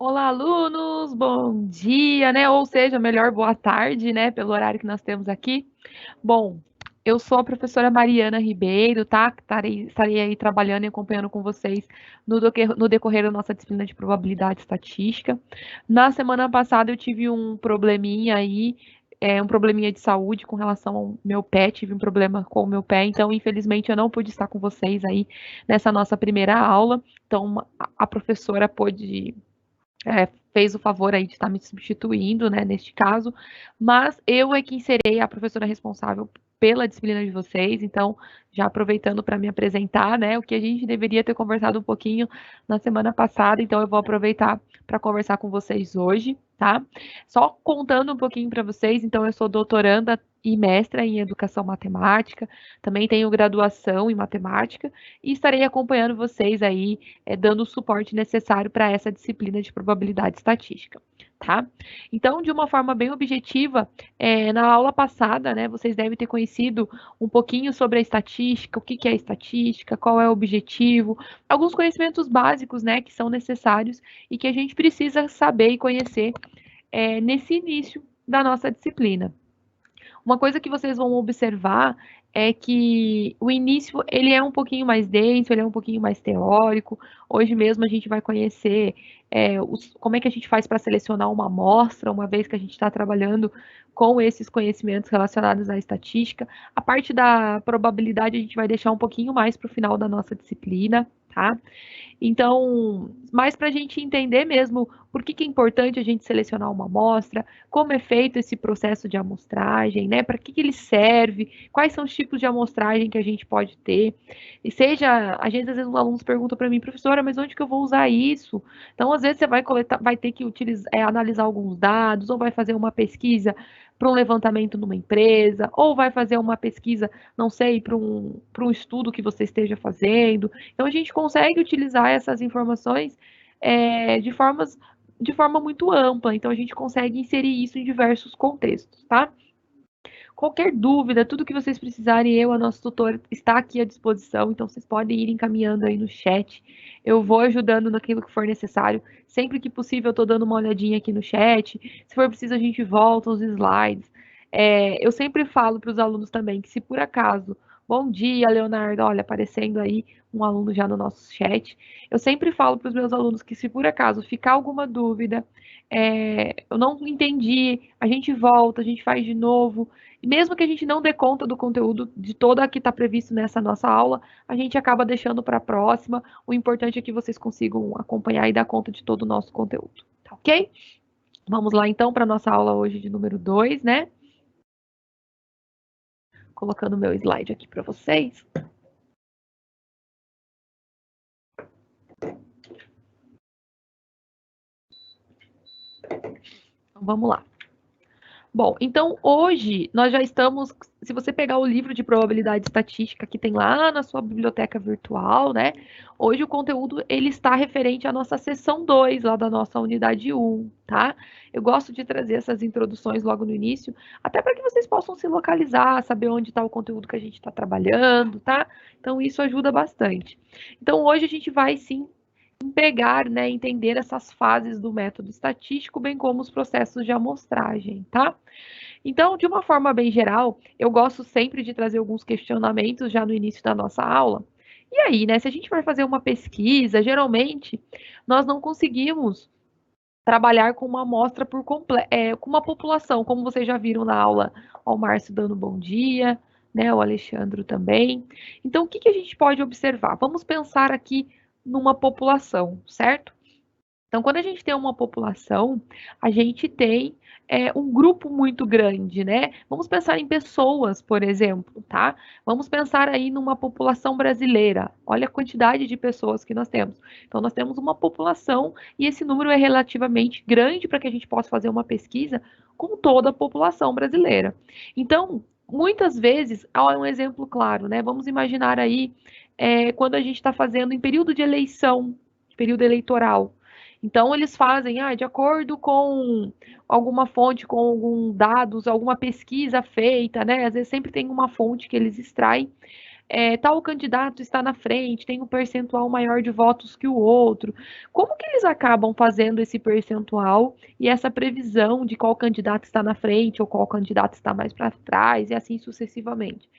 Olá, alunos, bom dia, né? Ou seja, melhor boa tarde, né? Pelo horário que nós temos aqui. Bom, eu sou a professora Mariana Ribeiro, tá? Estarei aí trabalhando e acompanhando com vocês no decorrer da nossa disciplina de probabilidade estatística. Na semana passada eu tive um probleminha aí, um probleminha de saúde com relação ao meu pé, tive um problema com o meu pé, então infelizmente eu não pude estar com vocês aí nessa nossa primeira aula. Então a professora pôde fez o favor aí de estar me substituindo, né, neste caso, mas eu é quem serei a professora responsável pela disciplina de vocês, então, já aproveitando para me apresentar, né, o que a gente deveria ter conversado um pouquinho na semana passada, então eu vou aproveitar para conversar com vocês hoje, tá? Só contando um pouquinho para vocês, então eu sou doutoranda e mestra em educação matemática, também tenho graduação em matemática e estarei acompanhando vocês aí dando o suporte necessário para essa disciplina de probabilidade estatística, tá? Então, de uma forma bem objetiva, na aula passada, né, vocês devem ter conhecido um pouquinho sobre a estatística, o que é estatística, qual é o objetivo, alguns conhecimentos básicos, né, que são necessários e que a gente precisa saber e conhecer nesse início da nossa disciplina. Uma coisa que vocês vão observar é que o início ele é um pouquinho mais denso, ele é um pouquinho mais teórico. Hoje mesmo a gente vai conhecer como é que a gente faz para selecionar uma amostra, uma vez que a gente está trabalhando com esses conhecimentos relacionados à estatística. A parte da probabilidade a gente vai deixar um pouquinho mais para o final da nossa disciplina, tá? Então, mais para a gente entender mesmo por que é importante a gente selecionar uma amostra, como é feito esse processo de amostragem, né? Para que ele serve, quais são os tipos de amostragem que a gente pode ter. E seja, às vezes os alunos perguntam para mim, professora, mas onde que eu vou usar isso? Então, às vezes você vai coletar, vai ter que analisar alguns dados, ou vai fazer uma pesquisa para um levantamento numa empresa, ou vai fazer uma pesquisa, não sei, para um estudo que você esteja fazendo. Então, a gente consegue utilizar essas informações de forma muito ampla, então a gente consegue inserir isso em diversos contextos, tá? Qualquer dúvida, tudo que vocês precisarem, a nosso tutor, está aqui à disposição, então vocês podem ir encaminhando aí no chat. Eu vou ajudando naquilo que for necessário. Sempre que possível, eu estou dando uma olhadinha aqui no chat. Se for preciso, a gente volta os slides. Eu sempre falo para os alunos também que se por acaso, bom dia, Leonardo, olha, aparecendo aí um aluno já no nosso chat. Eu sempre falo para os meus alunos que se por acaso ficar alguma dúvida, eu não entendi, a gente volta, a gente faz de novo. E mesmo que a gente não dê conta do conteúdo de toda que está previsto nessa nossa aula, a gente acaba deixando para a próxima. O importante é que vocês consigam acompanhar e dar conta de todo o nosso conteúdo, tá ok? Vamos lá então para a nossa aula hoje de número 2, né? Colocando o meu slide aqui para vocês. Então, vamos lá. Bom, então hoje nós já estamos, se você pegar o livro de probabilidade estatística que tem lá na sua biblioteca virtual, né? Hoje o conteúdo ele está referente à nossa seção 2, lá da nossa unidade 1, tá? Eu gosto de trazer essas introduções logo no início, até para que vocês possam se localizar, saber onde está o conteúdo que a gente está trabalhando, tá? Então isso ajuda bastante. Então hoje a gente vai sim pegar, né, entender essas fases do método estatístico, bem como os processos de amostragem, tá? Então, de uma forma bem geral, eu gosto sempre de trazer alguns questionamentos já no início da nossa aula. E aí, né, se a gente vai fazer uma pesquisa, geralmente nós não conseguimos trabalhar com uma amostra com uma população, como vocês já viram na aula, o Márcio dando bom dia, né, o Alexandre também. Então, o que a gente pode observar? Vamos pensar aqui numa população, certo? Então, quando a gente tem uma população, a gente tem um grupo muito grande, né? Vamos pensar em pessoas, por exemplo, tá? Vamos pensar aí numa população brasileira. Olha a quantidade de pessoas que nós temos. Então, nós temos uma população e esse número é relativamente grande para que a gente possa fazer uma pesquisa com toda a população brasileira. Então, muitas vezes, há um exemplo claro, né? Vamos imaginar aí quando a gente está fazendo em período de eleição, período eleitoral. Então, eles fazem, de acordo com alguma fonte, com alguns dados, alguma pesquisa feita, né? Às vezes sempre tem uma fonte que eles extraem. tal candidato está na frente, tem um percentual maior de votos que o outro. Como que eles acabam fazendo esse percentual e essa previsão de qual candidato está na frente ou qual candidato está mais para trás e assim sucessivamente?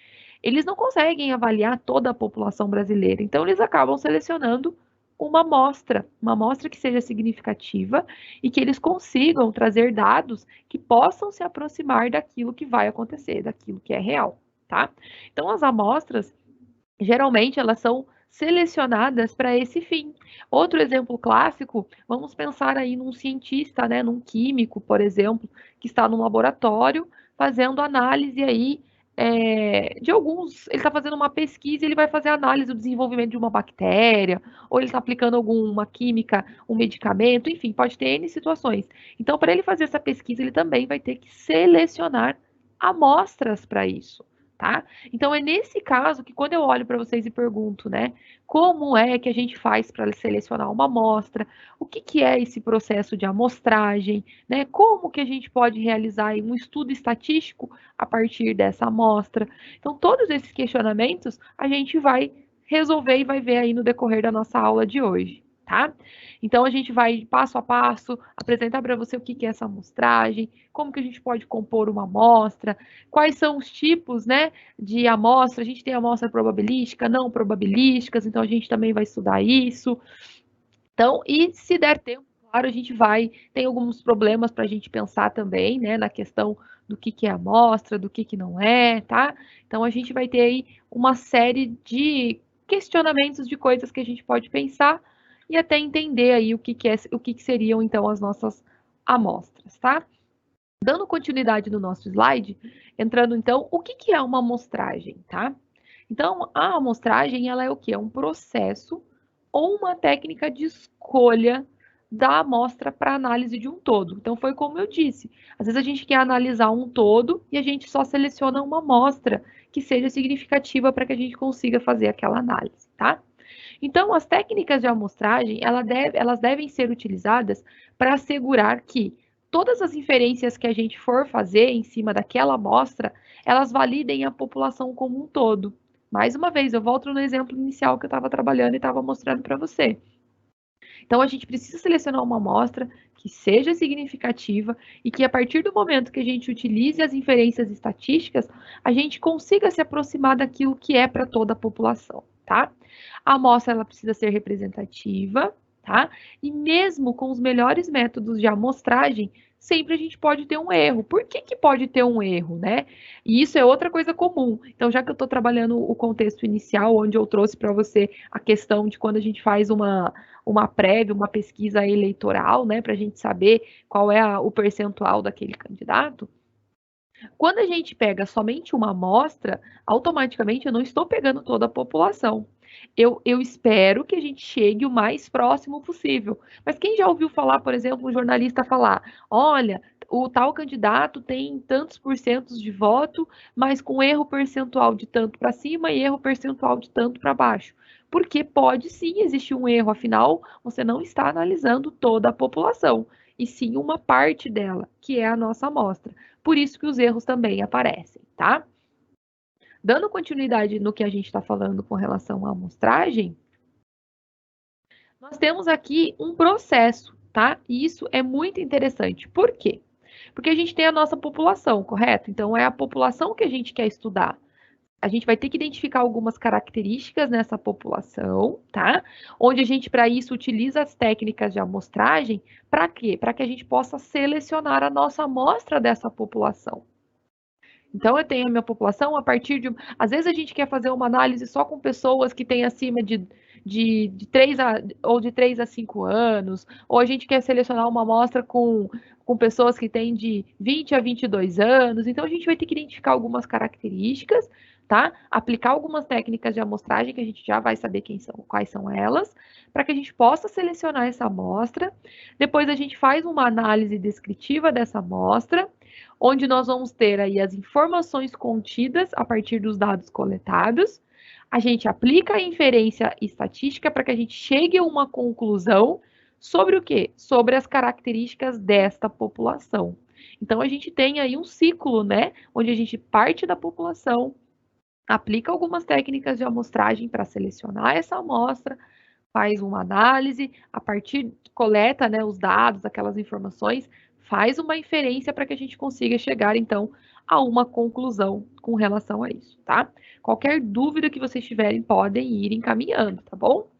Eles não conseguem avaliar toda a população brasileira, então eles acabam selecionando uma amostra que seja significativa e que eles consigam trazer dados que possam se aproximar daquilo que vai acontecer, daquilo que é real, tá? Então as amostras, geralmente elas são selecionadas para esse fim. Outro exemplo clássico, vamos pensar aí num cientista, né, num químico, por exemplo, que está no laboratório fazendo análise aí de alguns. Ele está fazendo uma pesquisa e ele vai fazer análise do desenvolvimento de uma bactéria, ou ele está aplicando alguma química, um medicamento, enfim, pode ter N situações. Então, para ele fazer essa pesquisa, ele também vai ter que selecionar amostras para isso. Tá? Então é nesse caso que quando eu olho para vocês e pergunto, né, como é que a gente faz para selecionar uma amostra, o que, que é esse processo de amostragem, né, como que a gente pode realizar um estudo estatístico a partir dessa amostra. Então todos esses questionamentos a gente vai resolver e vai ver aí no decorrer da nossa aula de hoje. Tá? Então a gente vai passo a passo apresentar para você o que é essa amostragem, como que a gente pode compor uma amostra, quais são os tipos, né, de amostra. A gente tem amostra probabilística, não probabilísticas, então a gente também vai estudar isso. Então, e se der tempo, claro, a gente vai, tem alguns problemas para a gente pensar também, né, na questão do que é amostra, do que não é, tá? Então a gente vai ter aí uma série de questionamentos de coisas que a gente pode pensar e até entender aí o que seriam então as nossas amostras, tá? Dando continuidade no nosso slide, entrando então, o que é uma amostragem, tá? Então, a amostragem, ela é o que? É um processo ou uma técnica de escolha da amostra para análise de um todo. Então, foi como eu disse, às vezes a gente quer analisar um todo e a gente só seleciona uma amostra que seja significativa para que a gente consiga fazer aquela análise, tá? Então, as técnicas de amostragem, elas devem ser utilizadas para assegurar que todas as inferências que a gente for fazer em cima daquela amostra, elas validem a população como um todo. Mais uma vez, eu volto no exemplo inicial que eu estava trabalhando e estava mostrando para você. Então, a gente precisa selecionar uma amostra que seja significativa e que, a partir do momento que a gente utilize as inferências estatísticas, a gente consiga se aproximar daquilo que é para toda a população, tá? A amostra ela precisa ser representativa, tá? E mesmo com os melhores métodos de amostragem, sempre a gente pode ter um erro. Por que que pode ter um erro, né? E isso é outra coisa comum. Então, já que eu estou trabalhando o contexto inicial, onde eu trouxe para você a questão de quando a gente faz uma prévia, uma pesquisa eleitoral, né, para a gente saber qual é o percentual daquele candidato. Quando a gente pega somente uma amostra, automaticamente eu não estou pegando toda a população. Eu espero que a gente chegue o mais próximo possível. Mas quem já ouviu falar, por exemplo, um jornalista falar: olha, o tal candidato tem tantos porcentos de voto, mas com erro percentual de tanto para cima e erro percentual de tanto para baixo. Porque pode sim existir um erro, afinal, você não está analisando toda a população, e sim uma parte dela, que é a nossa amostra. Por isso que os erros também aparecem, tá? Dando continuidade no que a gente está falando com relação à amostragem, nós temos aqui um processo, tá? E isso é muito interessante. Por quê? Porque a gente tem a nossa população, correto? Então, é a população que a gente quer estudar. A gente vai ter que identificar algumas características nessa população, tá? Onde a gente, para isso, utiliza as técnicas de amostragem. Para quê? Para que a gente possa selecionar a nossa amostra dessa população. Então, eu tenho a minha população a partir de. Às vezes, a gente quer fazer uma análise só com pessoas que têm acima de 3 ou de 3 a 5 anos, ou a gente quer selecionar uma amostra com pessoas que têm de 20 a 22 anos. Então, a gente vai ter que identificar algumas características, tá? Aplicar algumas técnicas de amostragem, que a gente já vai saber quais são elas, para que a gente possa selecionar essa amostra. Depois, a gente faz uma análise descritiva dessa amostra, onde nós vamos ter aí as informações contidas a partir dos dados coletados. A gente aplica a inferência estatística para que a gente chegue a uma conclusão sobre o quê? Sobre as características desta população. Então, a gente tem aí um ciclo, né? Onde a gente parte da população, aplica algumas técnicas de amostragem para selecionar essa amostra, faz uma análise, a partir, coleta, né, os dados, aquelas informações, faz uma inferência para que a gente consiga chegar, então, a uma conclusão com relação a isso, tá? Qualquer dúvida que vocês tiverem, podem ir encaminhando, tá bom?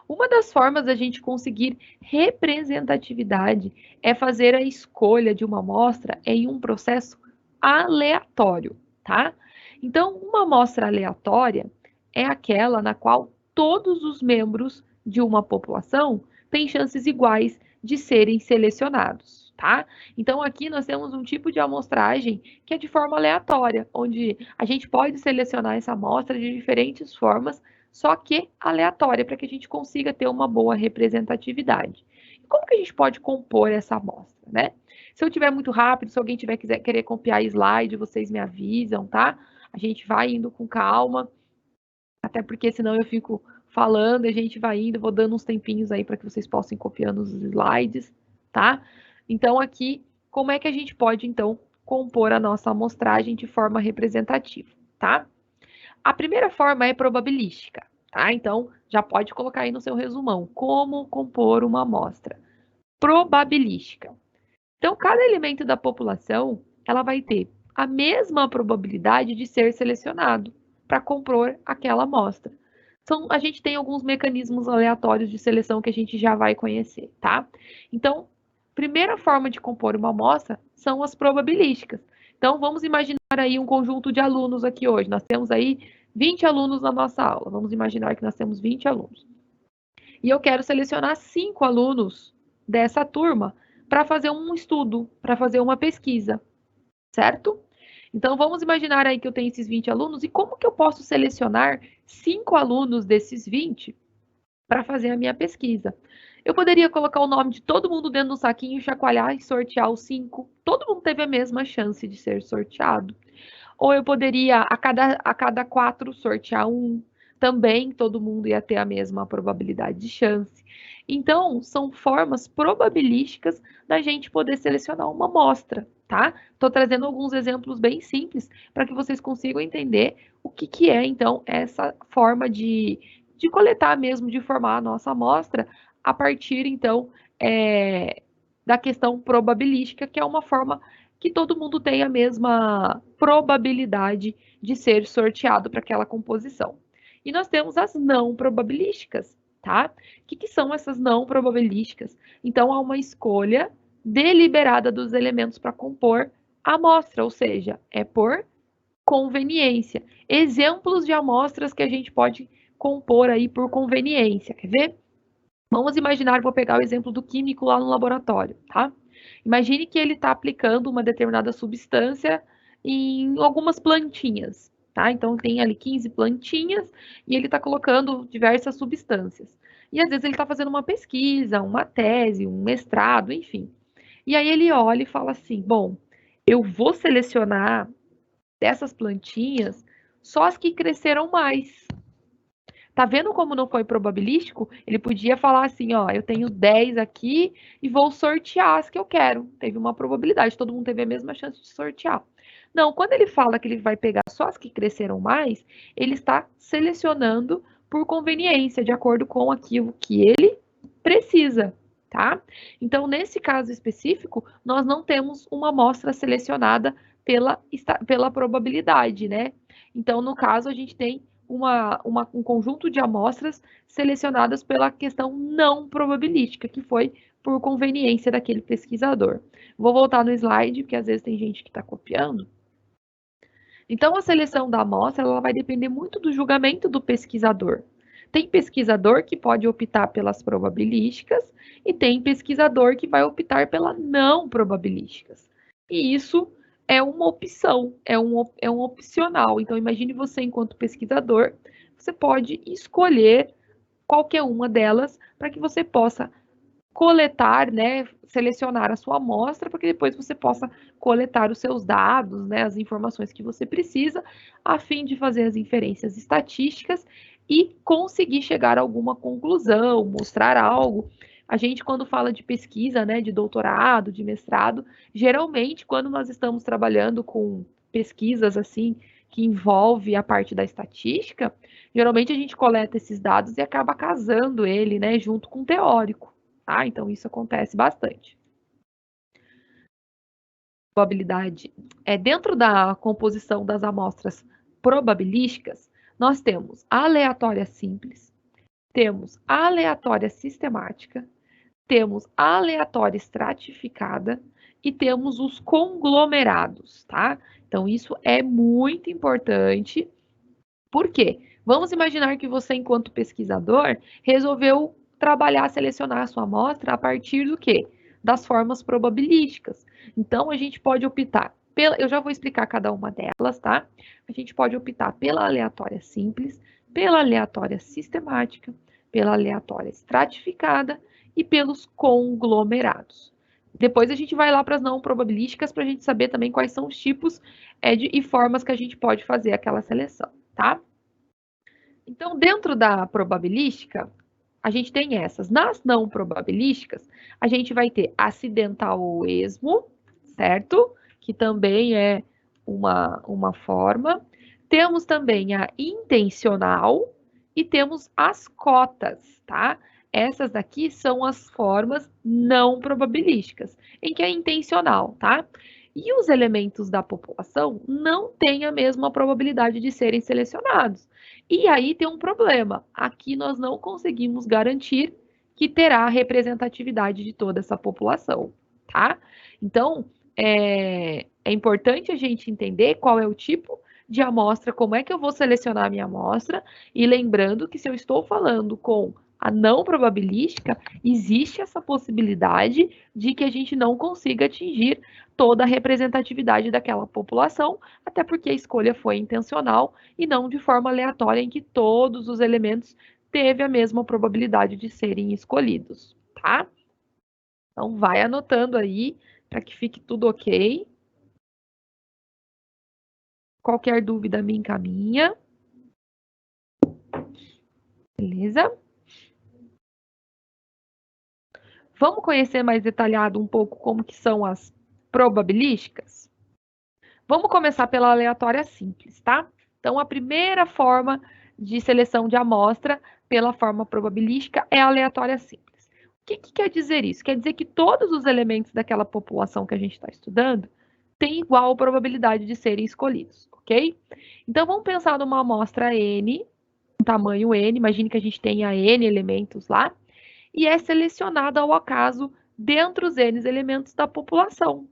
Uma das formas da gente conseguir representatividade é fazer a escolha de uma amostra em um processo aleatório, tá? Então, uma amostra aleatória é aquela na qual todos os membros de uma população têm chances iguais de serem selecionados, tá? Então, aqui nós temos um tipo de amostragem que é de forma aleatória, onde a gente pode selecionar essa amostra de diferentes formas, só que aleatória, para que a gente consiga ter uma boa representatividade. E como que a gente pode compor essa amostra, né? Se eu tiver muito rápido, se alguém querer copiar slide, vocês me avisam, tá? A gente vai indo com calma, até porque senão eu fico falando, a gente vai indo, vou dando uns tempinhos aí para que vocês possam ir copiando os slides, tá? Então aqui, como é que a gente pode então compor a nossa amostragem de forma representativa, tá? A primeira forma é probabilística, tá? Então, já pode colocar aí no seu resumão, como compor uma amostra. Probabilística. Então, cada elemento da população, ela vai ter a mesma probabilidade de ser selecionado para compor aquela amostra. Então, a gente tem alguns mecanismos aleatórios de seleção que a gente já vai conhecer, tá? Então, primeira forma de compor uma amostra são as probabilísticas. Então, vamos imaginar aí um conjunto de alunos aqui hoje. Nós temos aí 20 alunos na nossa aula. Vamos imaginar que nós temos 20 alunos. E eu quero selecionar 5 alunos dessa turma para fazer um estudo, para fazer uma pesquisa, certo? Então, vamos imaginar aí que eu tenho esses 20 alunos e como que eu posso selecionar 5 alunos desses 20 para fazer a minha pesquisa? Eu poderia colocar o nome de todo mundo dentro do saquinho, chacoalhar e sortear os 5. Todo mundo teve a mesma chance de ser sorteado. Ou eu poderia, a cada 4, sortear um. Também todo mundo ia ter a mesma probabilidade de chance. Então, são formas probabilísticas da gente poder selecionar uma amostra, tá? Estou trazendo alguns exemplos bem simples para que vocês consigam entender o que é, então, essa forma de coletar mesmo, de formar a nossa amostra a partir, então, da questão probabilística, que é uma forma que todo mundo tem a mesma probabilidade de ser sorteado para aquela composição. E nós temos as não probabilísticas, tá? O que são essas não probabilísticas? Então, há uma escolha deliberada dos elementos para compor a amostra, ou seja, é por conveniência. Exemplos de amostras que a gente pode compor aí por conveniência, quer ver? Vamos imaginar, vou pegar o exemplo do químico lá no laboratório, tá? Imagine que ele está aplicando uma determinada substância em algumas plantinhas, tá? Então, tem ali 15 plantinhas e ele está colocando diversas substâncias. E às vezes ele está fazendo uma pesquisa, uma tese, um mestrado, enfim. E aí ele olha e fala assim: bom, eu vou selecionar dessas plantinhas só as que cresceram mais. Tá vendo como não foi probabilístico? Ele podia falar assim, ó, eu tenho 10 aqui e vou sortear as que eu quero. Teve uma probabilidade, todo mundo teve a mesma chance de sortear. Não, quando ele fala que ele vai pegar só as que cresceram mais, ele está selecionando por conveniência, de acordo com aquilo que ele precisa, tá? Então, nesse caso específico, nós não temos uma amostra selecionada pela probabilidade, né? Então, no caso, a gente tem um conjunto de amostras selecionadas pela questão não probabilística, que foi por conveniência daquele pesquisador. Vou voltar no slide, porque às vezes tem gente que está copiando. Então, a seleção da amostra ela vai depender muito do julgamento do pesquisador. Tem pesquisador que pode optar pelas probabilísticas e tem pesquisador que vai optar pela não probabilísticas. E isso é uma opção, é um opcional. Então, imagine você, enquanto pesquisador, você pode escolher qualquer uma delas para que você possa coletar, né, selecionar a sua amostra, para que depois você possa coletar os seus dados, né, as informações que você precisa, a fim de fazer as inferências estatísticas e conseguir chegar a alguma conclusão, mostrar algo. A gente, quando fala de pesquisa, né, de doutorado, de mestrado, geralmente, quando nós estamos trabalhando com pesquisas assim, que envolve a parte da estatística, geralmente a gente coleta esses dados e acaba casando ele, né, junto com o teórico, tá? Então isso acontece bastante. Probabilidade dentro da composição das amostras probabilísticas, nós temos a aleatória simples, temos a aleatória sistemática, temos a aleatória estratificada e temos os conglomerados, tá? Então, isso é muito importante. Por quê? Vamos imaginar que você, enquanto pesquisador, resolveu trabalhar, selecionar a sua amostra a partir do quê? Das formas probabilísticas. Então, a gente pode optar pela. Eu já vou explicar cada uma delas, tá? A gente pode optar pela aleatória simples, pela aleatória sistemática, pela aleatória estratificada e pelos conglomerados. Depois a gente vai lá para as não probabilísticas para a gente saber também quais são os tipos e formas que a gente pode fazer aquela seleção, tá? Então, dentro da probabilística, a gente tem essas. Nas não probabilísticas, a gente vai ter acidental ou esmo, certo? Que também é uma forma. Temos também a intencional e temos as cotas, tá? Essas daqui são as formas não probabilísticas, em que é intencional, tá? E os elementos da população não têm a mesma probabilidade de serem selecionados. E aí tem um problema. Aqui nós não conseguimos garantir que terá representatividade de toda essa população, tá? Então, é importante a gente entender qual é o tipo de amostra, como é que eu vou selecionar a minha amostra, e lembrando que se eu estou falando com a não probabilística, existe essa possibilidade de que a gente não consiga atingir toda a representatividade daquela população, até porque a escolha foi intencional e não de forma aleatória em que todos os elementos teve a mesma probabilidade de serem escolhidos, tá? Então vai anotando aí para que fique tudo ok. Qualquer dúvida me encaminha. Beleza? Vamos conhecer mais detalhado um pouco como que são as probabilísticas? Vamos começar pela aleatória simples, tá? Então, a primeira forma de seleção de amostra pela forma probabilística é a aleatória simples. O que quer dizer isso? Quer dizer que todos os elementos daquela população que a gente está estudando têm igual probabilidade de serem escolhidos, ok? Então, vamos pensar numa amostra N, um tamanho N, imagine que a gente tenha N elementos lá, e é selecionada ao acaso dentre os N elementos da população.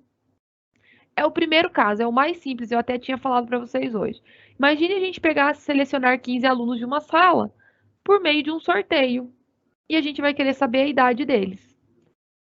É o primeiro caso, é o mais simples, eu até tinha falado para vocês hoje. Imagine a gente pegar, selecionar 15 alunos de uma sala por meio de um sorteio. E a gente vai querer saber a idade deles.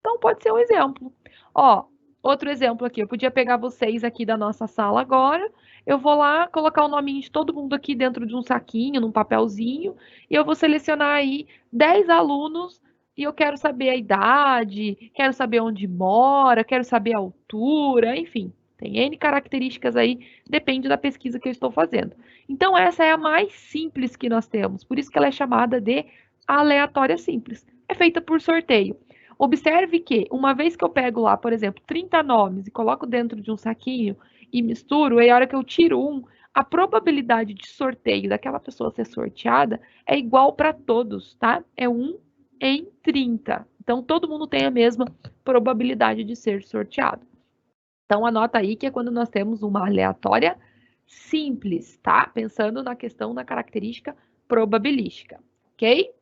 Então, pode ser um exemplo. Ó, outro exemplo aqui, eu podia pegar vocês aqui da nossa sala agora, eu vou lá colocar o nominho de todo mundo aqui dentro de um saquinho, num papelzinho, e eu vou selecionar aí 10 alunos e eu quero saber a idade, quero saber onde mora, quero saber a altura, enfim. Tem N características aí, depende da pesquisa que eu estou fazendo. Então, essa é a mais simples que nós temos, por isso que ela é chamada de aleatória simples. É feita por sorteio. Observe que, uma vez que eu pego lá, por exemplo, 30 nomes e coloco dentro de um saquinho e misturo, e a hora que eu tiro um, a probabilidade de sorteio daquela pessoa ser sorteada é igual para todos, tá? É 1 em 30. Então, todo mundo tem a mesma probabilidade de ser sorteado. Então, anota aí que é quando nós temos uma aleatória simples, tá? Pensando na questão da característica probabilística, ok?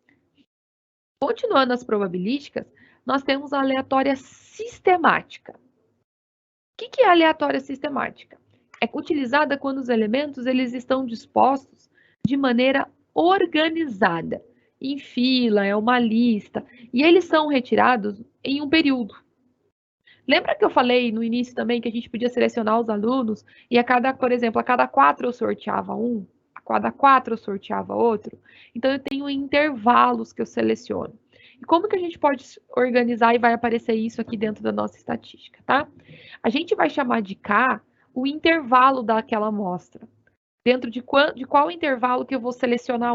Continuando as probabilísticas, nós temos a aleatória sistemática. O que é a aleatória sistemática? É utilizada quando os elementos eles estão dispostos de maneira organizada, em fila, é uma lista, e eles são retirados em um período. Lembra que eu falei no início também que a gente podia selecionar os alunos e a cada, por exemplo, a cada 4 eu sorteava um, a cada 4 eu sorteava outro? Então eu tenho intervalos que eu seleciono. E como que a gente pode organizar e vai aparecer isso aqui dentro da nossa estatística, tá? A gente vai chamar de K o intervalo daquela amostra. Dentro de qual intervalo que eu vou selecionar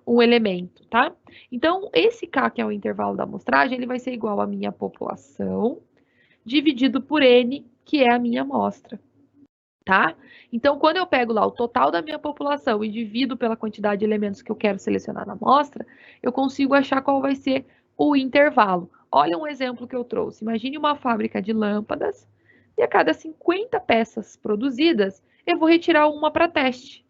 um elemento, tá? Então, esse K, que é o intervalo da amostragem, ele vai ser igual à minha população, dividido por N, que é a minha amostra. tá? Então, quando eu pego lá o total da minha população e divido pela quantidade de elementos que eu quero selecionar na amostra, eu consigo achar qual vai ser o intervalo. Olha um exemplo que eu trouxe. Imagine uma fábrica de lâmpadas e a cada 50 peças produzidas, eu vou retirar uma para teste.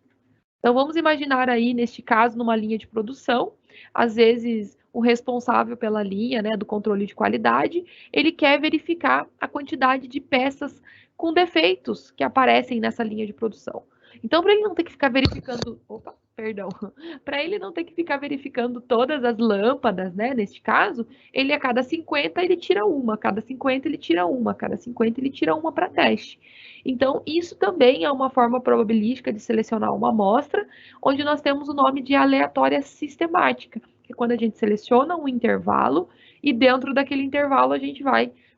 Então, vamos imaginar aí, neste caso, numa linha de produção, às vezes o responsável pela linha, né, do controle de qualidade, ele quer verificar a quantidade de peças com defeitos que aparecem nessa linha de produção. Então, para ele não ter que ficar verificando, opa, perdão, para ele não ter que ficar verificando todas as lâmpadas, né, neste caso, ele a cada 50 ele tira uma, a cada 50 ele tira uma, a cada 50 ele tira uma para teste. Então, isso também é uma forma probabilística de selecionar uma amostra, onde nós temos o nome de aleatória sistemática, que é quando a gente seleciona um intervalo e dentro daquele intervalo a gente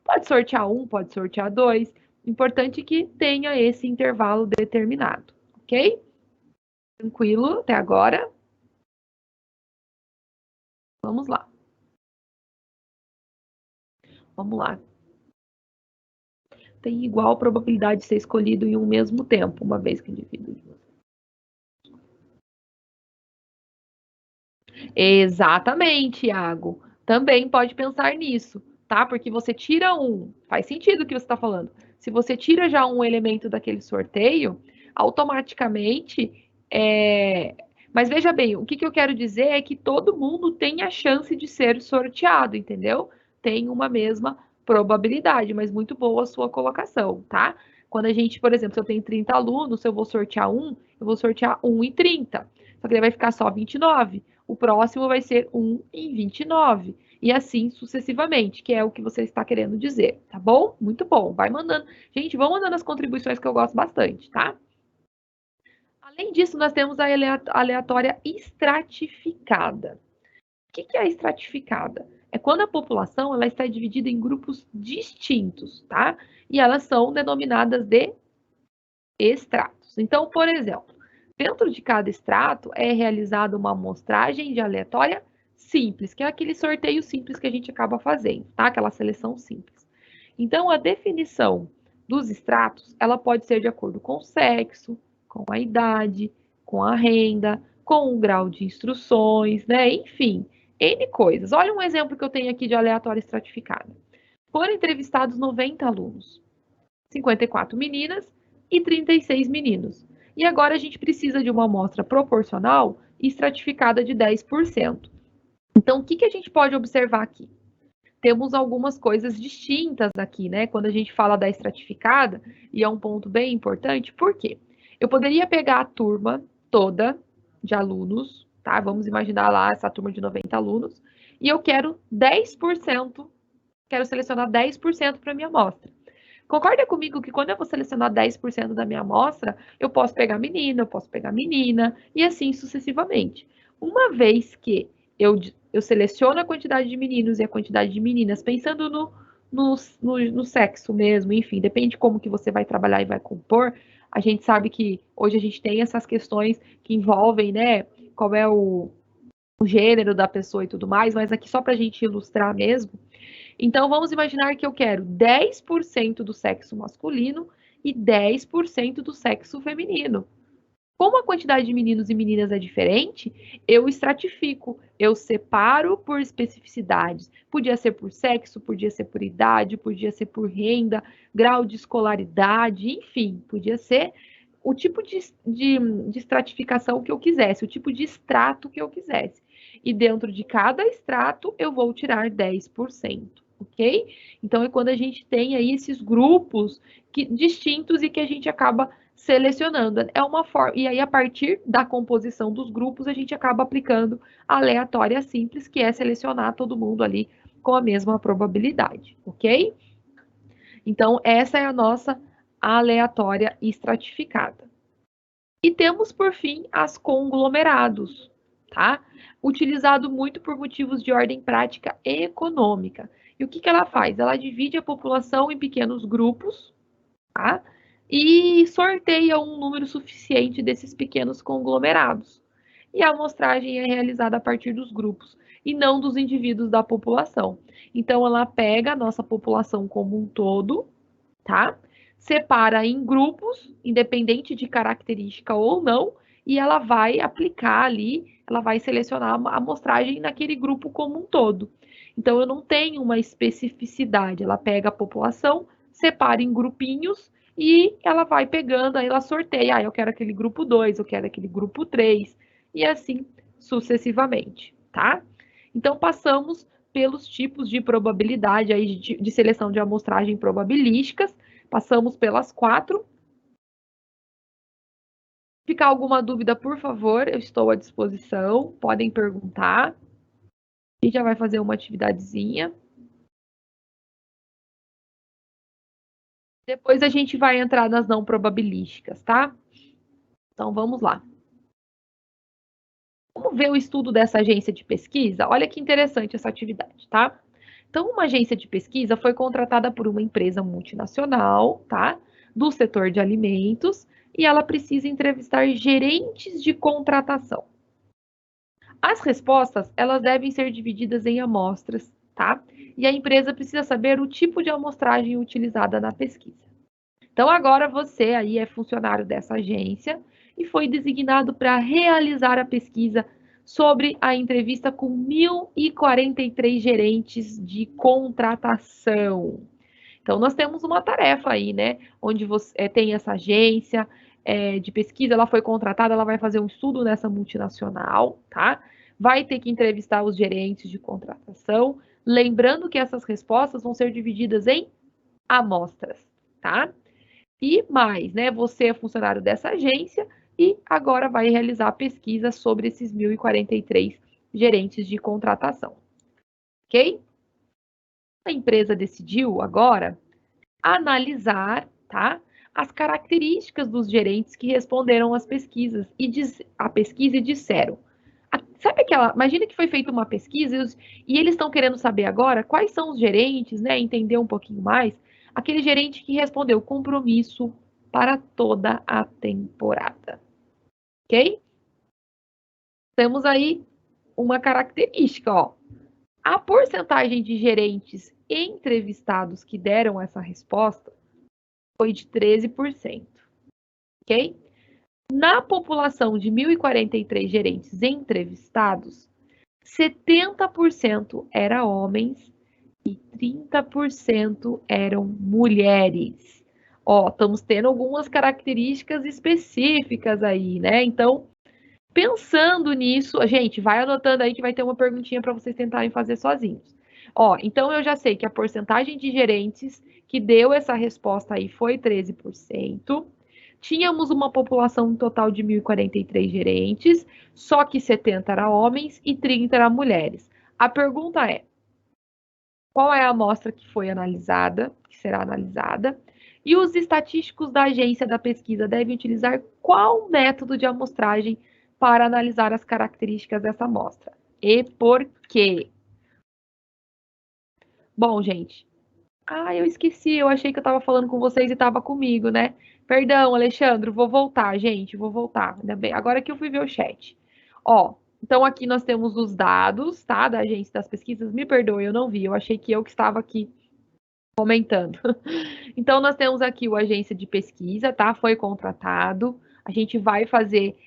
pode sortear um, pode sortear dois. Importante que tenha esse intervalo determinado, ok? Tranquilo até agora? Vamos lá. Vamos lá. Tem igual probabilidade de ser escolhido em um mesmo tempo, uma vez que indivíduo. Exatamente, Iago. Também pode pensar nisso, tá? Porque você tira um, faz sentido o que você está falando. Se você tira já um elemento daquele sorteio, automaticamente. Mas veja bem, o que eu quero dizer é que todo mundo tem a chance de ser sorteado, entendeu? Tem uma mesma probabilidade, mas muito boa a sua colocação, tá? Quando a gente, por exemplo, se eu tenho 30 alunos, se eu vou sortear um, eu vou sortear 1 em 30. Só que ele vai ficar só 29. O próximo vai ser 1 em 29. E assim sucessivamente, que é o que você está querendo dizer, tá bom? Muito bom. Vai mandando. Gente, vão mandando as contribuições que eu gosto bastante, tá? Além disso, nós temos a aleatória estratificada. O que é a estratificada? É quando a população ela está dividida em grupos distintos, tá? E elas são denominadas de estratos. Então, por exemplo, dentro de cada extrato é realizada uma amostragem de aleatória simples, que é aquele sorteio simples que a gente acaba fazendo, tá? Aquela seleção simples. Então, a definição dos extratos, ela pode ser de acordo com o sexo, com a idade, com a renda, com o grau de instruções, né? Enfim, N coisas. Olha um exemplo que eu tenho aqui de aleatória estratificada. Foram entrevistados 90 alunos, 54 meninas e 36 meninos. E agora a gente precisa de uma amostra proporcional e estratificada de 10%. Então, o que a gente pode observar aqui? Temos algumas coisas distintas aqui, né? Quando a gente fala da estratificada, e é um ponto bem importante, por quê? Eu poderia pegar a turma toda de alunos, tá? Vamos imaginar lá essa turma de 90 alunos, e eu quero 10%, quero selecionar 10% para minha amostra. Concorda comigo que quando eu vou selecionar 10% da minha amostra, eu posso pegar menino, eu posso pegar menina, e assim sucessivamente. Uma vez que eu seleciono a quantidade de meninos e a quantidade de meninas, pensando no sexo mesmo, enfim, depende de como que você vai trabalhar e vai compor, a gente sabe que hoje a gente tem essas questões que envolvem, né, qual é o gênero da pessoa e tudo mais, mas aqui só para a gente ilustrar mesmo, então, vamos imaginar que eu quero 10% do sexo masculino e 10% do sexo feminino. Como a quantidade de meninos e meninas é diferente, eu estratifico, eu separo por especificidades. Podia ser por sexo, podia ser por idade, podia ser por renda, grau de escolaridade, enfim, podia ser o tipo de estratificação que eu quisesse, o tipo de extrato que eu quisesse. E dentro de cada extrato, eu vou tirar 10%, ok? Então, é quando a gente tem aí esses grupos distintos e que a gente acaba selecionando. É uma forma, e aí, a partir da composição dos grupos, a gente acaba aplicando a aleatória simples, que é selecionar todo mundo ali com a mesma probabilidade, ok? Então, essa é a nossa aleatória estratificada. E temos, por fim, as conglomerados, tá? Utilizado muito por motivos de ordem prática e econômica. E o que ela faz? Ela divide a população em pequenos grupos, tá? E sorteia um número suficiente desses pequenos conglomerados. E a amostragem é realizada a partir dos grupos e não dos indivíduos da população. Então, ela pega a nossa população como um todo, tá? separa em grupos, independente de característica ou não, e ela vai aplicar ali, ela vai selecionar a amostragem naquele grupo como um todo. Então, eu não tenho uma especificidade, ela pega a população, separa em grupinhos e ela vai pegando, aí ela sorteia, eu quero aquele grupo 2, eu quero aquele grupo 3, e assim sucessivamente, tá? Então, passamos pelos tipos de probabilidade aí de seleção de amostragem probabilísticas, passamos pelas 4. Se ficar alguma dúvida, por favor, eu estou à disposição, podem perguntar. A gente já vai fazer uma atividadezinha. Depois a gente vai entrar nas não probabilísticas, tá? Então, vamos lá. Vamos ver o estudo dessa agência de pesquisa? Olha que interessante essa atividade, tá? Então, uma agência de pesquisa foi contratada por uma empresa multinacional, tá? Do setor de alimentos, e ela precisa entrevistar gerentes de contratação. As respostas, elas devem ser divididas em amostras, tá? E a empresa precisa saber o tipo de amostragem utilizada na pesquisa. Então, agora você aí é funcionário dessa agência e foi designado para realizar a pesquisa sobre a entrevista com 1.043 gerentes de contratação. Então, nós temos uma tarefa aí, né? Onde você tem essa agência de pesquisa, ela foi contratada, ela vai fazer um estudo nessa multinacional, tá? Vai ter que entrevistar os gerentes de contratação, lembrando que essas respostas vão ser divididas em amostras, tá? E mais, né? Você é funcionário dessa agência e agora vai realizar a pesquisa sobre esses 1.043 gerentes de contratação, ok? A empresa decidiu agora analisar, tá? As características dos gerentes que responderam às pesquisas a pesquisa e disseram. Sabe aquela. Imagina que foi feita uma pesquisa e eles estão querendo saber agora quais são os gerentes, né? Entender um pouquinho mais. Aquele gerente que respondeu compromisso para toda a temporada. Ok? Temos aí uma característica, ó. A porcentagem de gerentes entrevistados que deram essa resposta foi de 13%, ok? Na população de 1.043 gerentes entrevistados, 70% eram homens e 30% eram mulheres. Ó, estamos tendo algumas características específicas aí, né? Então, pensando nisso, gente, vai anotando aí que vai ter uma perguntinha para vocês tentarem fazer sozinhos. Ó, então eu já sei que a porcentagem de gerentes que deu essa resposta aí foi 13%. Tínhamos uma população total de 1.043 gerentes, só que 70 eram homens e 30 eram mulheres. A pergunta é: qual é a amostra que foi analisada, que será analisada? E os estatísticos da agência da pesquisa devem utilizar qual método de amostragem para analisar as características dessa amostra? E por quê? Bom, gente. Eu esqueci, eu achei que eu estava falando com vocês e estava comigo, né? Perdão, Alexandre, vou voltar, gente, vou voltar. Ainda bem, agora que eu fui ver o chat. Ó, então aqui nós temos os dados, tá, da agência das pesquisas. Me perdoe, eu não vi, eu achei que eu que estava aqui comentando. Então, nós temos aqui o agência de pesquisa, tá? Foi contratado. A gente vai fazer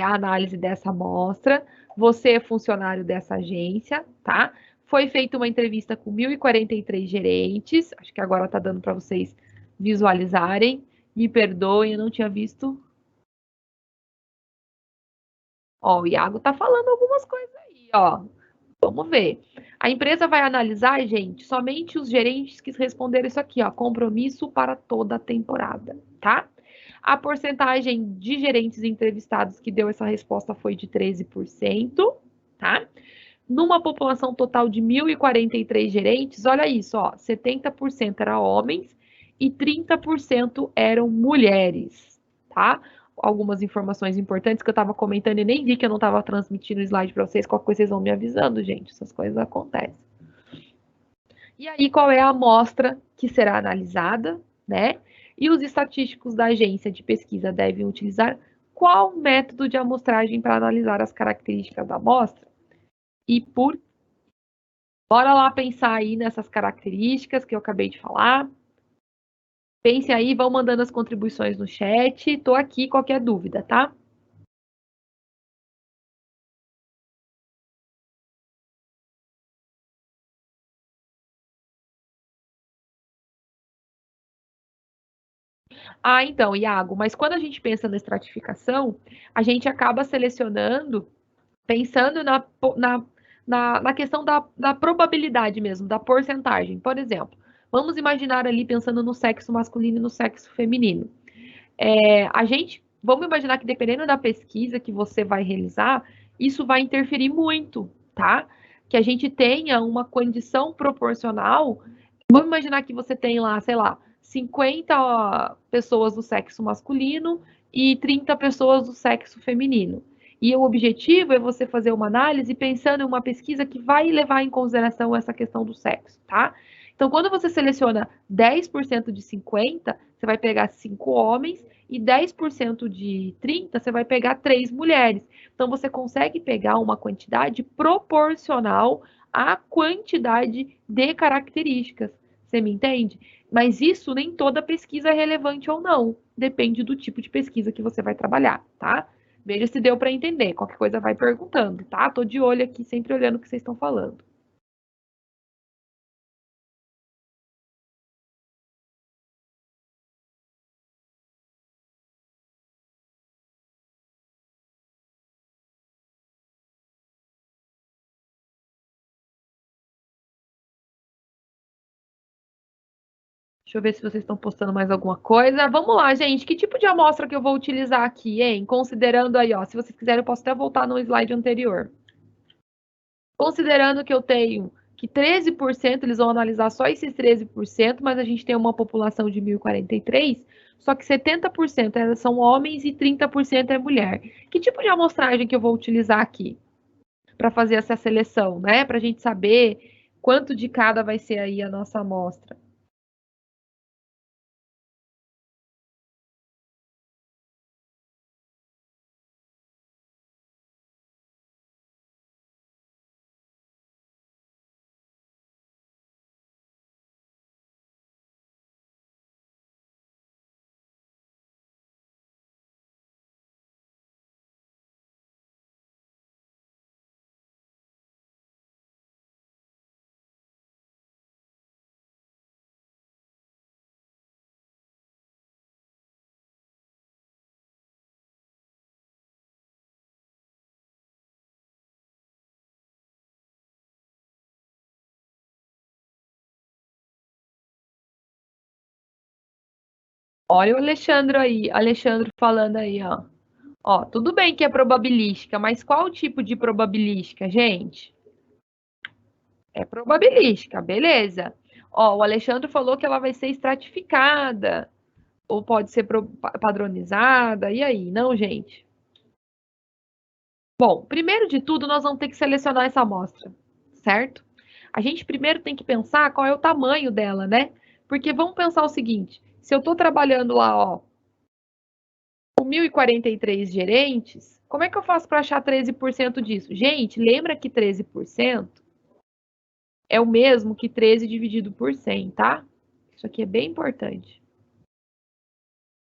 a análise dessa amostra. Você é funcionário dessa agência, tá? Foi feita uma entrevista com 1.043 gerentes. Acho que agora tá dando para vocês visualizarem. Me perdoem, eu não tinha visto. Ó, o Iago tá falando algumas coisas aí, ó. Vamos ver. A empresa vai analisar, gente, somente os gerentes que responderam isso aqui, ó, compromisso para toda a temporada, tá? A porcentagem de gerentes entrevistados que deu essa resposta foi de 13%, tá? Numa população total de 1.043 gerentes, olha isso, ó, 70% eram homens e 30% eram mulheres, tá? Algumas informações importantes que eu estava comentando e nem vi que eu não estava transmitindo o slide para vocês. Qualquer coisa vocês vão me avisando, gente. Essas coisas acontecem. E aí, qual é a amostra que será analisada, né? E os estatísticos da agência de pesquisa devem utilizar qual método de amostragem para analisar as características da amostra e por. Bora lá pensar aí nessas características que eu acabei de falar. Pense aí, vão mandando as contribuições no chat. Tô aqui, qualquer dúvida, tá? Ah, então, Iago, mas quando a gente pensa na estratificação, a gente acaba selecionando, pensando na questão da probabilidade mesmo, da porcentagem. Por exemplo, vamos imaginar ali pensando no sexo masculino e no sexo feminino. Vamos imaginar que dependendo da pesquisa que você vai realizar, isso vai interferir muito, tá? Que a gente tenha uma condição proporcional. Vamos imaginar que você tem lá, sei lá, 50 pessoas do sexo masculino e 30 pessoas do sexo feminino. E o objetivo é você fazer uma análise pensando em uma pesquisa que vai levar em consideração essa questão do sexo, tá? Então, quando você seleciona 10% de 50, você vai pegar 5 homens e 10% de 30, você vai pegar 3 mulheres. Então, você consegue pegar uma quantidade proporcional à quantidade de características. Você me entende? Mas isso nem toda pesquisa é relevante ou não. Depende do tipo de pesquisa que você vai trabalhar, tá? Veja se deu para entender. Qualquer coisa vai perguntando, tá? Tô de olho aqui, sempre olhando o que vocês estão falando. Deixa eu ver se vocês estão postando mais alguma coisa. Vamos lá, gente. Que tipo de amostra que eu vou utilizar aqui, hein? Considerando aí, ó. Se vocês quiserem, eu posso até voltar no slide anterior. Considerando que eu tenho que 13%, eles vão analisar só esses 13%, mas a gente tem uma população de 1.043, só que 70% elas são homens e 30% é mulher. Que tipo de amostragem que eu vou utilizar aqui para fazer essa seleção, né? Para a gente saber quanto de cada vai ser aí a nossa amostra. Olha o Alexandre aí, Alexandre falando aí, ó. Ó, tudo bem que é probabilística, mas qual tipo de probabilística, gente? É probabilística, beleza. Ó, o Alexandre falou que ela vai ser estratificada, ou pode ser padronizada, e aí? Não, gente? Bom, primeiro de tudo, nós vamos ter que selecionar essa amostra, certo? A gente primeiro tem que pensar qual é o tamanho dela, né? Porque vamos pensar o seguinte: se eu estou trabalhando lá, ó, com 1.043 gerentes, como é que eu faço para achar 13% disso? Gente, lembra que 13% é o mesmo que 13 dividido por 100, tá? Isso aqui é bem importante.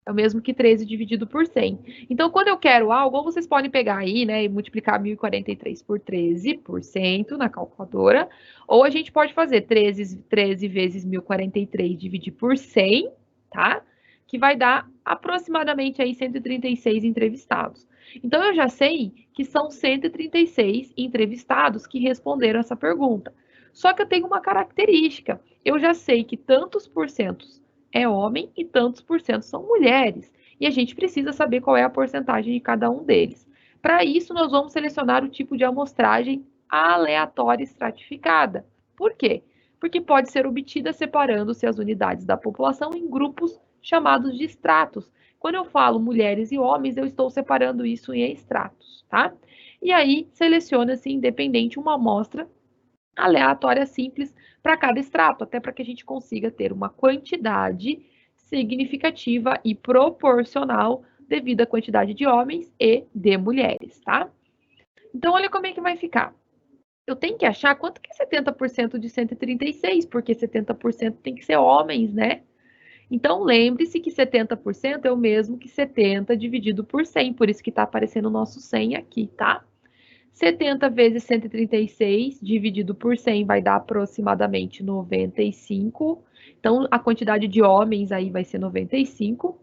É o mesmo que 13 dividido por 100. Então, quando eu quero algo, ou vocês podem pegar aí, né, e multiplicar 1.043 por 13% na calculadora, ou a gente pode fazer 13 vezes 1.043 dividir por 100, tá? Que vai dar aproximadamente aí 136 entrevistados. Então, eu já sei que são 136 entrevistados que responderam essa pergunta. Só que eu tenho uma característica. Eu já sei que tantos porcentos é homem e tantos por cento são mulheres. E a gente precisa saber qual é a porcentagem de cada um deles. Para isso, nós vamos selecionar o tipo de amostragem aleatória estratificada. Por quê? Porque pode ser obtida separando-se as unidades da população em grupos chamados de estratos. Quando eu falo mulheres e homens, eu estou separando isso em estratos, tá? E aí, seleciona-se independente uma amostra aleatória simples para cada extrato, até para que a gente consiga ter uma quantidade significativa e proporcional devido à quantidade de homens e de mulheres, tá? Então, olha como é que vai ficar. Eu tenho que achar quanto que é 70% de 136, porque 70% tem que ser homens, né? Então, lembre-se que 70% é o mesmo que 70 dividido por 100, por isso que está aparecendo o nosso 100 aqui, tá? 70 vezes 136 dividido por 100 vai dar aproximadamente 95. Então, a quantidade de homens aí vai ser 95.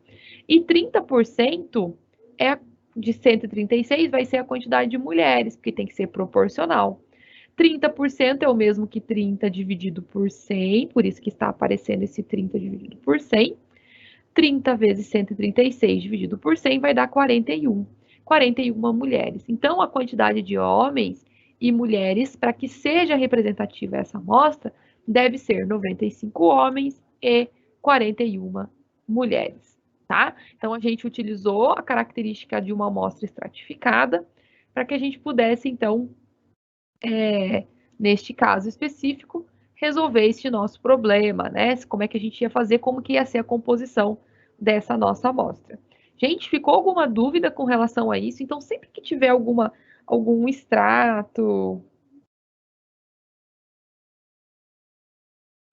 E 30% de 136 vai ser a quantidade de mulheres, porque tem que ser proporcional. 30% é o mesmo que 30 dividido por 100, por isso que está aparecendo esse 30 dividido por 100. 30 vezes 136 dividido por 100 vai dar 41. 41 mulheres. Então, a quantidade de homens e mulheres, para que seja representativa essa amostra, deve ser 95 homens e 41 mulheres, tá? Então, a gente utilizou a característica de uma amostra estratificada para que a gente pudesse, então, neste caso específico, resolver este nosso problema, né? Como é que a gente ia fazer, como que ia ser a composição dessa nossa amostra. Gente, ficou alguma dúvida com relação a isso? Então, sempre que tiver algum extrato,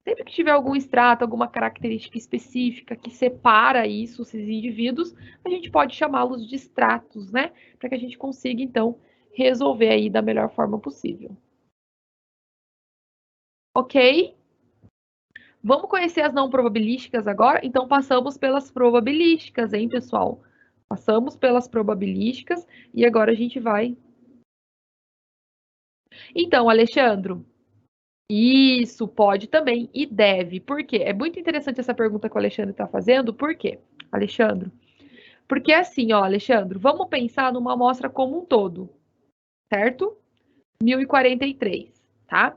sempre que tiver algum extrato, alguma característica específica que separa isso, esses indivíduos, a gente pode chamá-los de extratos, né? Para que a gente consiga, então, resolver aí da melhor forma possível. Ok? Vamos conhecer as não probabilísticas agora? Então, passamos pelas probabilísticas, hein, pessoal? Passamos pelas probabilísticas e agora a gente vai. Então, Alexandro, isso pode também e deve. Por quê? É muito interessante essa pergunta que o Alexandre está fazendo. Por quê, Alexandre? Porque assim, ó, Alexandre, vamos pensar numa amostra como um todo, certo? 1043, tá?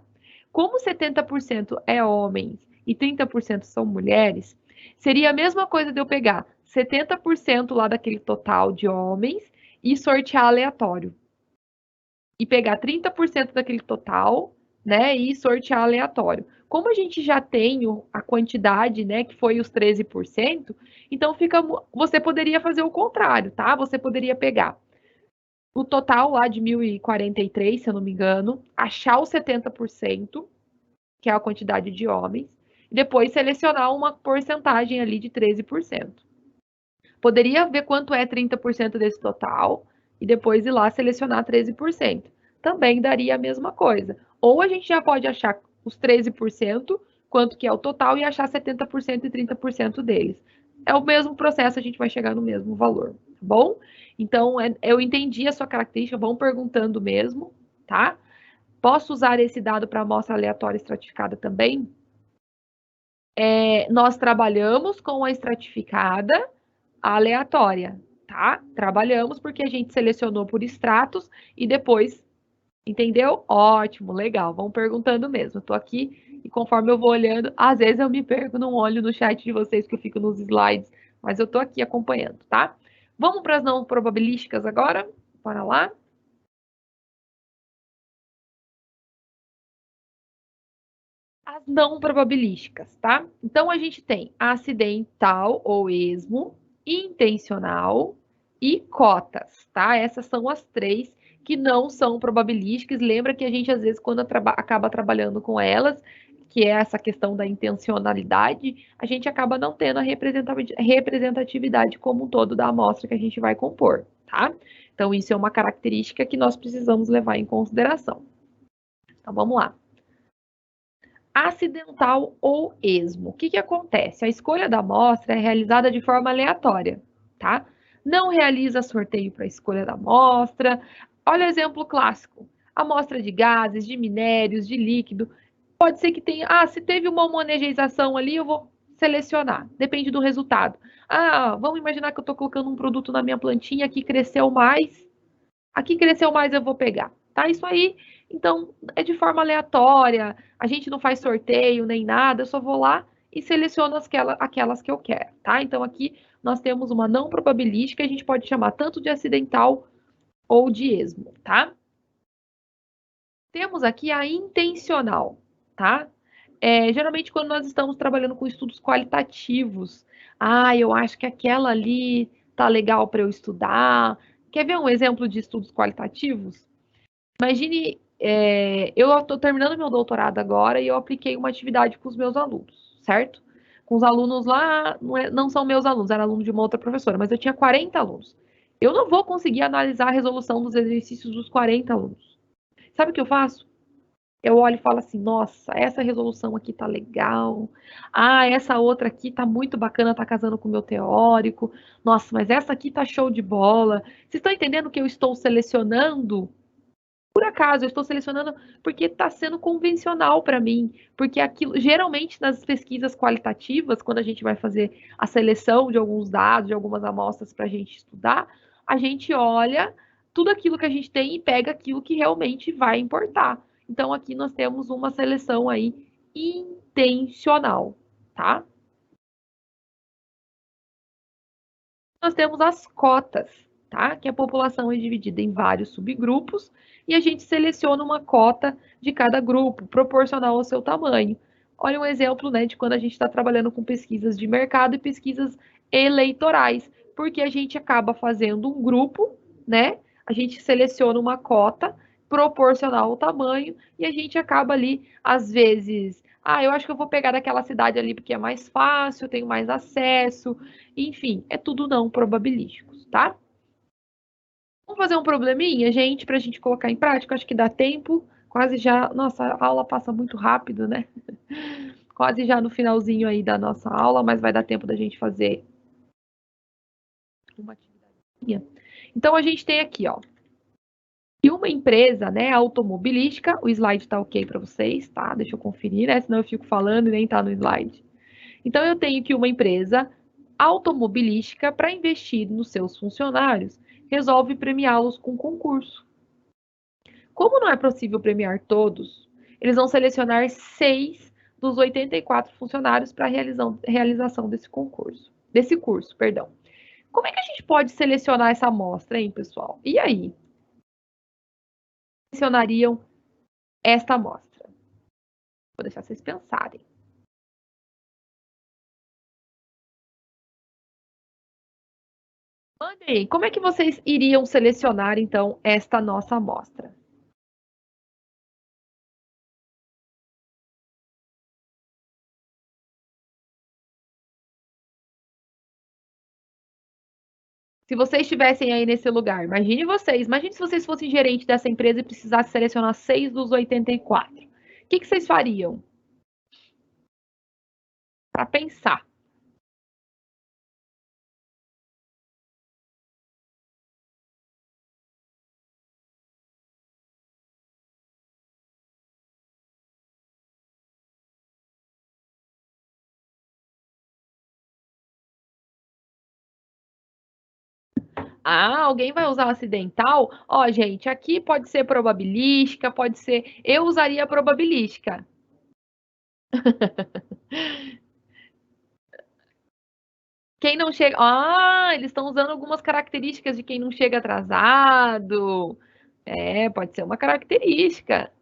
Como 70% é homens e 30% são mulheres, seria a mesma coisa de eu pegar 70% lá daquele total de homens e sortear aleatório. E pegar 30% daquele total, né, e sortear aleatório. Como a gente já tem a quantidade, né, que foi os 13%, então você poderia fazer o contrário, tá? Você poderia pegar o total lá de 1043, se eu não me engano, achar os 70%, que é a quantidade de homens, e depois selecionar uma porcentagem ali de 13%. Poderia ver quanto é 30% desse total e depois ir lá selecionar 13%. Também daria a mesma coisa. Ou a gente já pode achar os 13%, quanto que é o total, e achar 70% e 30% deles. É o mesmo processo, a gente vai chegar no mesmo valor, tá bom? Então, eu entendi a sua característica, vão perguntando mesmo, tá? Posso usar esse dado para amostra aleatória estratificada também? Nós trabalhamos com a estratificada aleatória, tá? Trabalhamos porque a gente selecionou por extratos e depois, entendeu? Ótimo, legal. Vão perguntando mesmo. Eu tô aqui e conforme eu vou olhando, às vezes eu me perco, não olho no chat de vocês que eu fico nos slides, mas eu tô aqui acompanhando, tá? Vamos para as não probabilísticas agora? Bora lá? As não probabilísticas, tá? Então a gente tem acidental ou esmo, intencional e cotas, tá? Essas são as três que não são probabilísticas. Lembra que a gente às vezes quando acaba trabalhando com elas, que é essa questão da intencionalidade, a gente acaba não tendo a representatividade como um todo da amostra que a gente vai compor, tá? Então isso é uma característica que nós precisamos levar em consideração. Então vamos lá. Acidental ou esmo. O que acontece? A escolha da amostra é realizada de forma aleatória, tá? Não realiza sorteio para a escolha da amostra. Olha o exemplo clássico. Amostra de gases, de minérios, de líquido. Pode ser que tenha... se teve uma homogeneização ali, eu vou selecionar. Depende do resultado. Vamos imaginar que eu estou colocando um produto na minha plantinha que cresceu mais. Aqui cresceu mais, eu vou pegar. Tá? Isso aí, então, é de forma aleatória. A gente não faz sorteio nem nada, eu só vou lá e seleciono aquelas que eu quero, tá? Então, aqui nós temos uma não probabilística, a gente pode chamar tanto de acidental ou de esmo, tá? Temos aqui a intencional, tá? Geralmente, quando nós estamos trabalhando com estudos qualitativos, eu acho que aquela ali tá legal para eu estudar. Quer ver um exemplo de estudos qualitativos? Imagine, eu estou terminando meu doutorado agora e eu apliquei uma atividade com os meus alunos, certo? com os alunos lá, não são meus alunos, era aluno de uma outra professora, mas eu tinha 40 alunos. Eu não vou conseguir analisar a resolução dos exercícios dos 40 alunos. Sabe o que eu faço? Eu olho e falo assim, nossa, essa resolução aqui tá legal. Ah, essa outra aqui tá muito bacana, tá casando com o meu teórico. Nossa, mas essa aqui tá show de bola. Vocês estão entendendo que eu estou selecionando? Por acaso, eu estou selecionando porque está sendo convencional para mim, porque aquilo, geralmente nas pesquisas qualitativas, quando a gente vai fazer a seleção de alguns dados, de algumas amostras para a gente estudar, a gente olha tudo aquilo que a gente tem e pega aquilo que realmente vai importar. Então aqui nós temos uma seleção aí intencional, tá? Nós temos as cotas, tá? Que a população é dividida em vários subgrupos e a gente seleciona uma cota de cada grupo, proporcional ao seu tamanho. Olha um exemplo, né, de quando a gente está trabalhando com pesquisas de mercado e pesquisas eleitorais, porque a gente acaba fazendo um grupo, né? A gente seleciona uma cota proporcional ao tamanho e a gente acaba ali, às vezes, eu acho que eu vou pegar daquela cidade ali porque é mais fácil, tenho mais acesso, enfim, é tudo não probabilísticos, tá? Vamos fazer um probleminha, gente, para a gente colocar em prática. Acho que dá tempo. Quase já. Nossa, a aula passa muito rápido, né? Quase já no finalzinho aí da nossa aula, mas vai dar tempo da gente fazer uma atividade. Então a gente tem aqui, ó. E uma empresa, né, automobilística, o slide tá ok para vocês, tá? Deixa eu conferir, né? Senão eu fico falando e nem tá no slide. Então eu tenho que uma empresa automobilística, para investir nos seus funcionários, resolve premiá-los com concurso. Como não é possível premiar todos, eles vão selecionar 6 dos 84 funcionários para a realização desse concurso, desse curso, perdão. Como é que a gente pode selecionar essa amostra, hein, pessoal? E aí? Selecionariam esta amostra? Vou deixar vocês pensarem. Mandem, como é que vocês iriam selecionar, então, esta nossa amostra? Se vocês estivessem aí nesse lugar, imagine se vocês fossem gerente dessa empresa e precisassem selecionar 6 dos 84. O que vocês fariam? Para pensar. Alguém vai usar o acidental? Ó, gente, aqui pode ser probabilística, pode ser. Eu usaria probabilística. Quem não chega. Eles estão usando algumas características de quem não chega atrasado. Pode ser uma característica.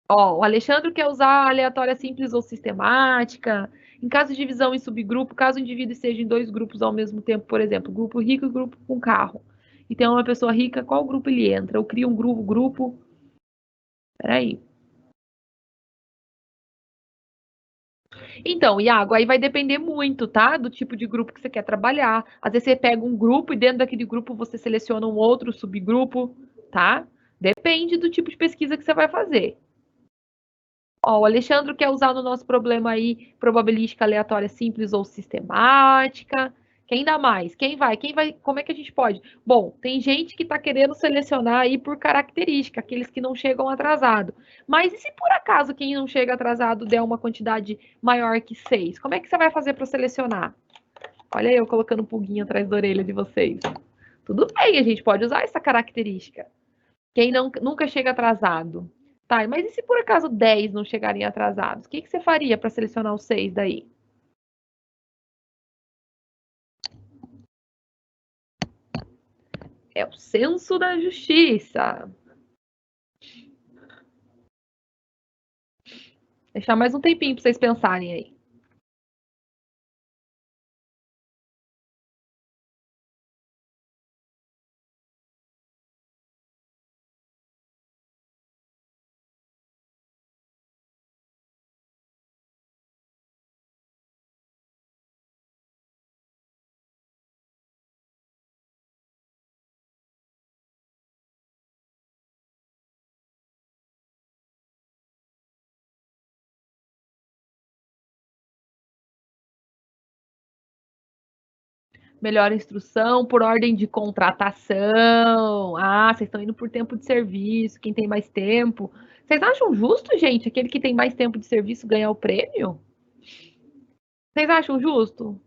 Ó, o Alexandre quer usar aleatória simples ou sistemática. Em caso de divisão em subgrupo, caso o indivíduo esteja em dois grupos ao mesmo tempo, por exemplo, grupo rico e grupo com carro. E tem uma pessoa rica, qual grupo ele entra? Ou cria um grupo. Peraí. Então, Iago, aí vai depender muito, tá? Do tipo de grupo que você quer trabalhar. Às vezes você pega um grupo e dentro daquele grupo você seleciona um outro subgrupo, tá? Depende do tipo de pesquisa que você vai fazer. Ó, o Alexandre quer usar no nosso problema aí probabilística aleatória simples ou sistemática. Quem dá mais? Quem vai? Quem vai? Como é que a gente pode? Bom, tem gente que está querendo selecionar aí por característica, aqueles que não chegam atrasado. Mas e se por acaso quem não chega atrasado der uma quantidade maior que 6? Como é que você vai fazer para selecionar? Olha eu colocando pulguinha atrás da orelha de vocês. Tudo bem, a gente pode usar essa característica. Quem nunca chega atrasado. Tá, mas e se por acaso 10 não chegarem atrasados? O que você faria para selecionar os 6 daí? É o senso da justiça. Deixar mais um tempinho para vocês pensarem aí. melhor instrução, por ordem de contratação. Ah, vocês estão indo por tempo de serviço, quem tem mais tempo. Vocês acham justo, gente, aquele que tem mais tempo de serviço ganhar o prêmio? Vocês acham justo?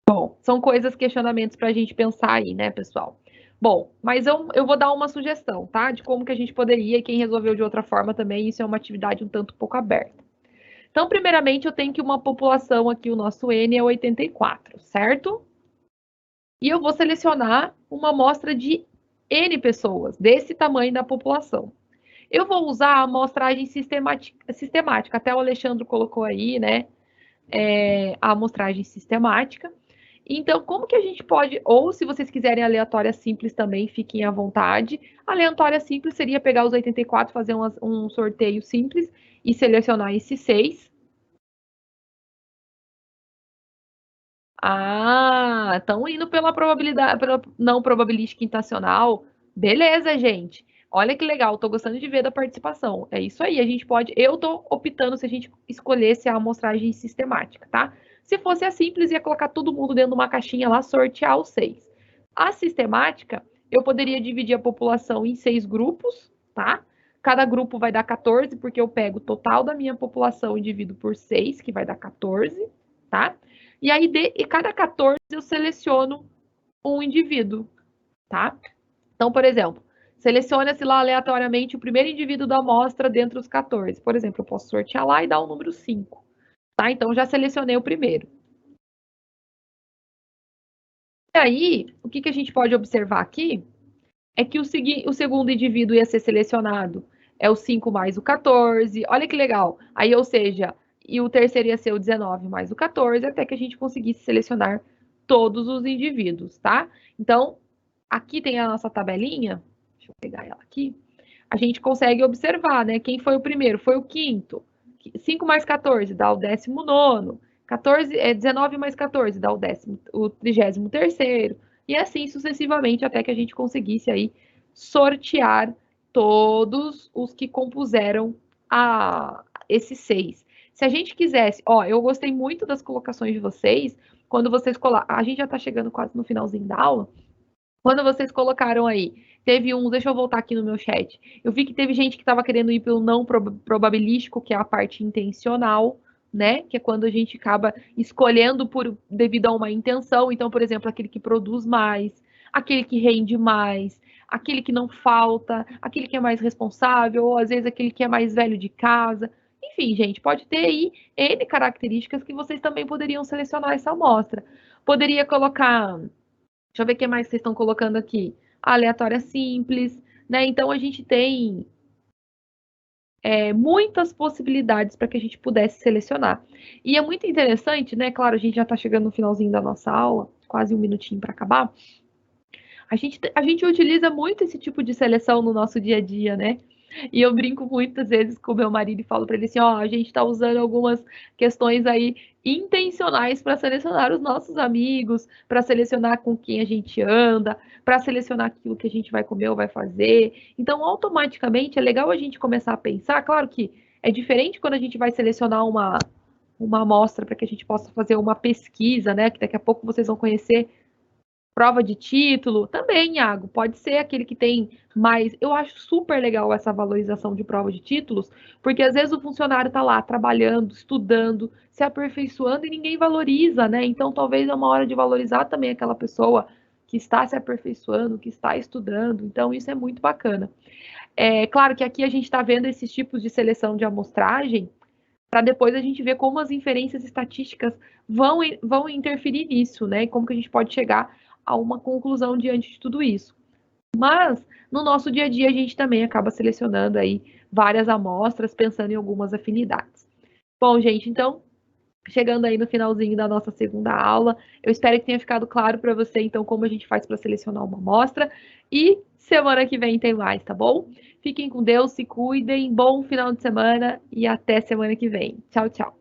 Bom, são coisas, questionamentos para a gente pensar aí, né, pessoal? Bom, mas eu vou dar uma sugestão, tá? De como que a gente poderia, e quem resolveu de outra forma também, isso é uma atividade um tanto pouco aberta. Então, primeiramente, eu tenho que uma população aqui, o nosso N é 84, certo? E eu vou selecionar uma amostra de N pessoas, desse tamanho da população. Eu vou usar a amostragem sistemática, até o Alexandre colocou aí, né? A amostragem sistemática. Então, como que a gente pode, ou se vocês quiserem aleatória simples também, fiquem à vontade. Aleatória simples seria pegar os 84, fazer um sorteio simples e selecionar esses 6. Ah, estão indo pela probabilidade, pela não probabilística intencional. Beleza, gente. Olha que legal, tô gostando de ver da participação. É isso aí, a gente pode. Eu tô optando se a gente escolhesse a amostragem sistemática, tá? Se fosse a simples, ia colocar todo mundo dentro de uma caixinha lá, sortear os 6. A sistemática, eu poderia dividir a população em 6 grupos, tá? Cada grupo vai dar 14, porque eu pego o total da minha população e divido por 6, que vai dar 14, tá? E aí, cada 14, eu seleciono um indivíduo, tá? Então, por exemplo, seleciona-se lá aleatoriamente o primeiro indivíduo da amostra dentre os 14. Por exemplo, eu posso sortear lá e dar o número 5, tá? Então, já selecionei o primeiro. E aí, o que a gente pode observar aqui é que o segundo indivíduo ia ser selecionado é o 5 mais o 14. Olha que legal. Aí, ou seja, e o terceiro ia ser o 19 mais o 14, até que a gente conseguisse selecionar todos os indivíduos, tá? Então, aqui tem a nossa tabelinha. Deixa eu pegar ela aqui. A gente consegue observar, né? Quem foi o primeiro? Foi o quinto. 5 mais 14 dá o 19º. 19 mais 14 dá o 33º. E assim sucessivamente, até que a gente conseguisse aí sortear todos os que compuseram esses 6. Se a gente quisesse, ó, eu gostei muito das colocações de vocês, quando vocês colocaram, a gente já está chegando quase no finalzinho da aula, quando vocês colocaram aí, teve um, deixa eu voltar aqui no meu chat, eu vi que teve gente que estava querendo ir pelo não probabilístico, que é a parte intencional, né? Que é quando a gente acaba escolhendo devido a uma intenção. Então, por exemplo, aquele que produz mais, aquele que rende mais, aquele que não falta, aquele que é mais responsável, ou às vezes aquele que é mais velho de casa. Enfim, gente, pode ter aí N características que vocês também poderiam selecionar essa amostra. Poderia colocar. Deixa eu ver o que mais vocês estão colocando aqui. A aleatória simples, né? Então a gente tem muitas possibilidades para que a gente pudesse selecionar. E é muito interessante, né? Claro, a gente já está chegando no finalzinho da nossa aula, quase um minutinho para acabar. A gente utiliza muito esse tipo de seleção no nosso dia a dia, né? E eu brinco muitas vezes com o meu marido e falo para ele assim: ó, a gente está usando algumas questões aí intencionais para selecionar os nossos amigos, para selecionar com quem a gente anda, para selecionar aquilo que a gente vai comer ou vai fazer. Então, automaticamente é legal a gente começar a pensar. Claro que é diferente quando a gente vai selecionar uma amostra para que a gente possa fazer uma pesquisa, né? Que daqui a pouco vocês vão conhecer. Prova de título, também, Iago, pode ser aquele que tem mais. Eu acho super legal essa valorização de prova de títulos, porque às vezes o funcionário está lá trabalhando, estudando, se aperfeiçoando e ninguém valoriza, né? Então talvez é uma hora de valorizar também aquela pessoa que está se aperfeiçoando, que está estudando. Então isso é muito bacana. É claro que aqui a gente está vendo esses tipos de seleção de amostragem para depois a gente ver como as inferências estatísticas vão interferir nisso, né? E como que a gente pode chegar a uma conclusão diante de tudo isso. Mas no nosso dia a dia a gente também acaba selecionando aí várias amostras, pensando em algumas afinidades. Bom, gente, então chegando aí no finalzinho da nossa segunda aula, eu espero que tenha ficado claro para você então como a gente faz para selecionar uma amostra e semana que vem tem mais, tá bom? Fiquem com Deus, se cuidem, bom final de semana e até semana que vem. Tchau, tchau.